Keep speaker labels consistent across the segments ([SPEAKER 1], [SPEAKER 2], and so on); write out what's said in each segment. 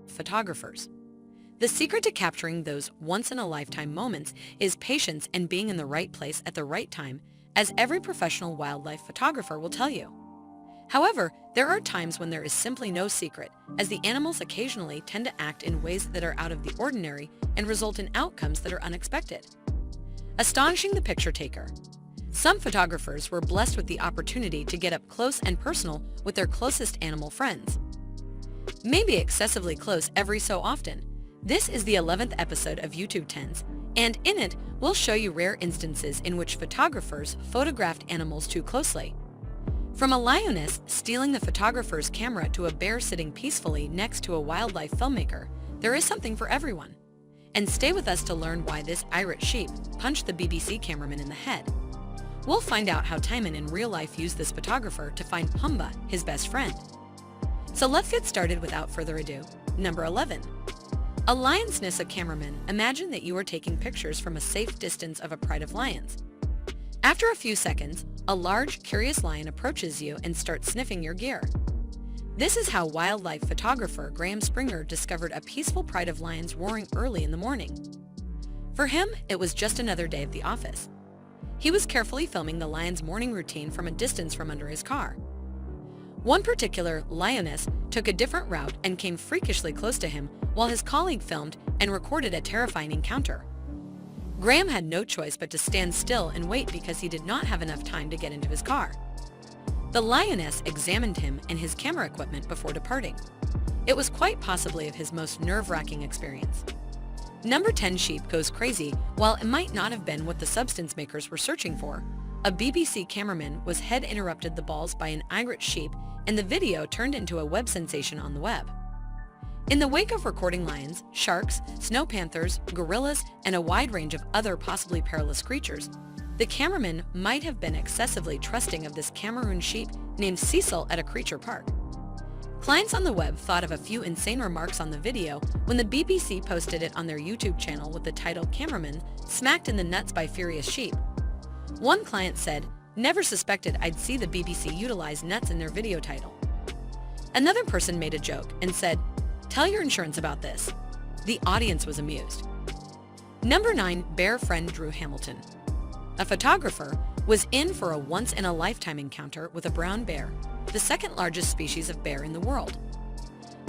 [SPEAKER 1] photographers. The secret to capturing those once-in-a-lifetime moments is patience and being in the right place at the right time, as every professional wildlife photographer will tell you. However, there are times when there is simply no secret, as the animals occasionally tend to act in ways that are out of the ordinary and result in outcomes that are unexpected. Astonishing the picture taker. Some photographers were blessed with the opportunity to get up close and personal with their closest animal friends. Maybe excessively close every so often. This is the 11th episode of YouTube 10s, and in it, we'll show you rare instances in which photographers photographed animals too closely. From a lioness stealing the photographer's camera to a bear sitting peacefully next to a wildlife filmmaker, there is something for everyone. And stay with us to learn why this irate sheep punched the BBC cameraman in the head. We'll find out how Timon in real life used this photographer to find Pumba, his best friend. So let's get started without further ado. Number 11. A lioness, a cameraman. Imagine that you are taking pictures from a safe distance of a pride of lions. After a few seconds, a large, curious lion approaches you and starts sniffing your gear. This is how wildlife photographer Graham Springer discovered a peaceful pride of lions roaring early in the morning. For him, it was just another day at the office. He was carefully filming the lion's morning routine from a distance from under his car. One particular lioness took a different route and came freakishly close to him while his colleague filmed and recorded a terrifying encounter. Graham had no choice but to stand still and wait because he did not have enough time to get into his car. The lioness examined him and his camera equipment before departing. It was quite possibly of his most nerve-wracking experience. Number 10. Sheep goes crazy. While it might not have been what the substance makers were searching for, a BBC cameraman was head interrupted the balls by an irate sheep, and the video turned into a web sensation on the web. In the wake of recording lions, sharks, snow panthers, gorillas, and a wide range of other possibly perilous creatures, the cameraman might have been excessively trusting of this Cameroon sheep named Cecil at a creature park. Clients on the web thought of a few insane remarks on the video when the BBC posted it on their YouTube channel with the title "Cameraman Smacked in the Nuts by Furious Sheep." One client said, "Never suspected I'd see the BBC utilize nuts in their video title." Another person made a joke and said, "Tell your insurance about this." The audience was amused. Number 9. Bear friend Drew Hamilton. A photographer was in for a once-in-a-lifetime encounter with a brown bear, the second largest species of bear in the world.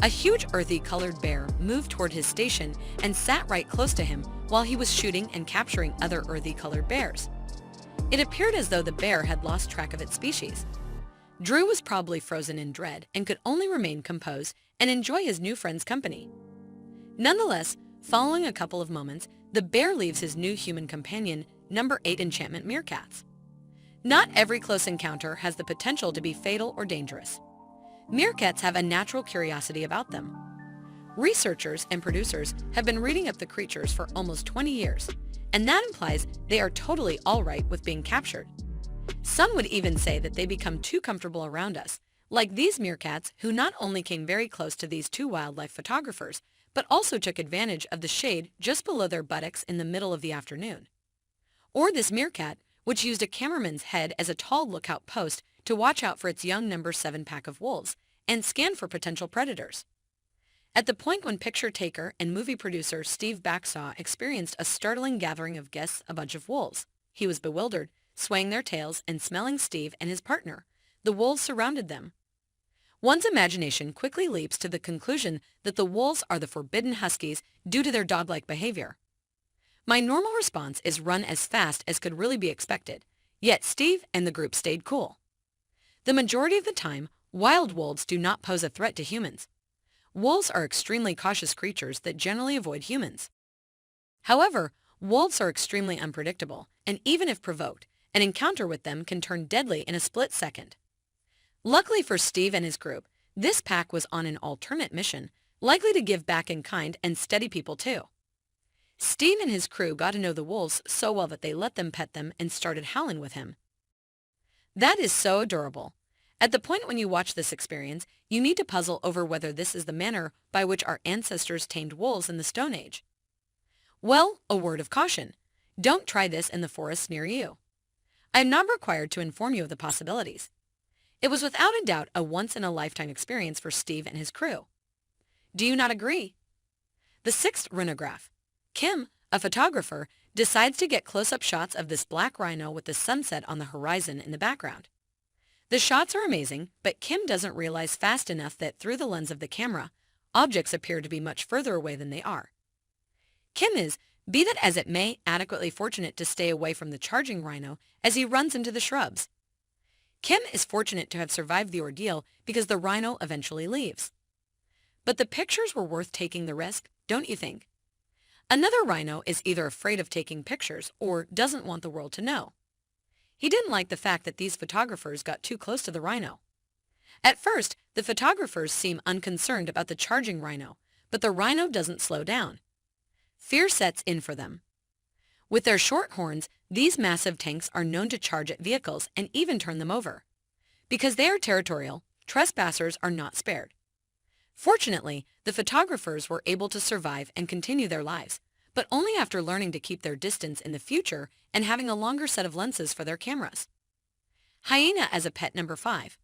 [SPEAKER 1] A huge earthy-colored bear moved toward his station and sat right close to him while he was shooting and capturing other earthy-colored bears. It appeared as though the bear had lost track of its species. Drew was probably frozen in dread and could only remain composed and enjoy his new friend's company. Nonetheless, following a couple of moments, the bear leaves his new human companion, number 8 enchantment meerkats. Not every close encounter has the potential to be fatal or dangerous. Meerkats have a natural curiosity about them. Researchers and producers have been reading up the creatures for almost 20 years, and that implies they are totally alright with being captured. Some would even say that they become too comfortable around us, like these meerkats who not only came very close to these two wildlife photographers, but also took advantage of the shade just below their buttocks in the middle of the afternoon. Or this meerkat, which used a cameraman's head as a tall lookout post to watch out for its young number 7 pack of wolves and scan for potential predators. At the point when picture taker and movie producer Steve Backsaw experienced a startling gathering of guests, a bunch of wolves, he was bewildered, swaying their tails and smelling Steve and his partner. The wolves surrounded them. One's imagination quickly leaps to the conclusion that the wolves are the forbidden huskies due to their dog-like behavior. My normal response is run as fast as could really be expected, yet Steve and the group stayed cool. The majority of the time, wild wolves do not pose a threat to humans. Wolves are extremely cautious creatures that generally avoid humans. However, wolves are extremely unpredictable, and even if provoked, an encounter with them can turn deadly in a split second. Luckily for Steve and his group, this pack was on an alternate mission, likely to give back in kind and steady people too. Steve and his crew got to know the wolves so well that they let them pet them and started howling with him. That is so adorable. At the point when you watch this experience, you need to puzzle over whether this is the manner by which our ancestors tamed wolves in the Stone Age. Well, a word of caution. Don't try this in the forests near you. I am not required to inform you of the possibilities. It was without a doubt a once-in-a-lifetime experience for Steve and his crew. Do you not agree? The sixth rhinograph. Kim, a photographer, decides to get close-up shots of this black rhino with the sunset on the horizon in the background. The shots are amazing, but Kim doesn't realize fast enough that through the lens of the camera, objects appear to be much further away than they are. Kim is, be that as it may, adequately fortunate to stay away from the charging rhino as he runs into the shrubs. Kim is fortunate to have survived the ordeal because the rhino eventually leaves. But the pictures were worth taking the risk, don't you think? Another rhino is either afraid of taking pictures or doesn't want the world to know. He didn't like the fact that these photographers got too close to the rhino. At first, the photographers seem unconcerned about the charging rhino, but the rhino doesn't slow down. Fear sets in for them. With their short horns, these massive tanks are known to charge at vehicles and even turn them over. Because they are territorial, trespassers are not spared. Fortunately, the photographers were able to survive and continue their lives, but only after learning to keep their distance in the future and having a longer set of lenses for their cameras. Hyena as a pet number 5.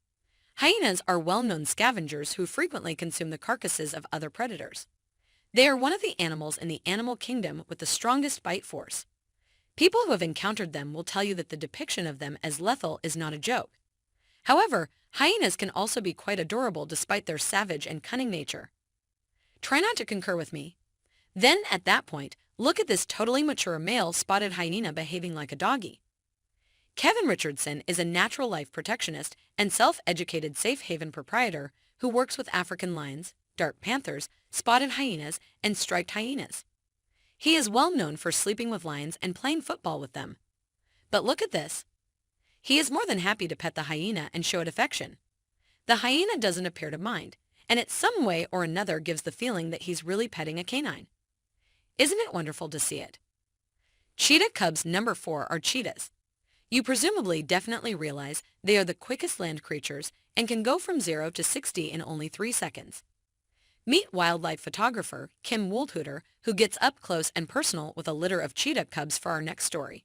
[SPEAKER 1] Hyenas are well-known scavengers who frequently consume the carcasses of other predators. They are one of the animals in the animal kingdom with the strongest bite force. People who have encountered them will tell you that the depiction of them as lethal is not a joke. However, hyenas can also be quite adorable despite their savage and cunning nature. Try not to concur with me. Then, at that point, look at this totally mature male spotted hyena behaving like a doggy. Kevin Richardson is a natural life protectionist and self-educated safe haven proprietor who works with African lions, dark panthers, spotted hyenas, and striped hyenas. He is well known for sleeping with lions and playing football with them. But look at this. He is more than happy to pet the hyena and show it affection. The hyena doesn't appear to mind, and in some way or another gives the feeling that he's really petting a canine. Isn't it wonderful to see it? Cheetah cubs number 4 are cheetahs. You presumably definitely realize they are the quickest land creatures and can go from 0 to 60 in only 3 seconds. Meet wildlife photographer Kim Woldhuter, who gets up close and personal with a litter of cheetah cubs for our next story.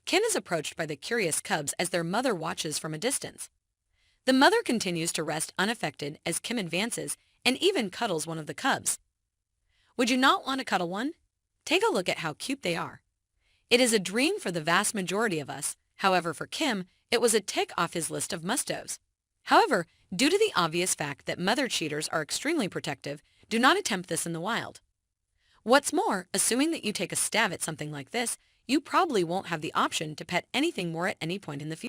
[SPEAKER 1] Kim is approached by the curious cubs as their mother watches from a distance. The mother continues to rest unaffected as Kim advances and even cuddles one of the cubs. Would you not want to cuddle one? Take a look at how cute they are. It is a dream for the vast majority of us. However, for Kim, it was a tick off his list of must-dos. However, due to the obvious fact that mother cheetahs are extremely protective, do not attempt this in the wild. What's more, assuming that you take a stab at something like this, you probably won't have the option to pet anything more at any point in the future.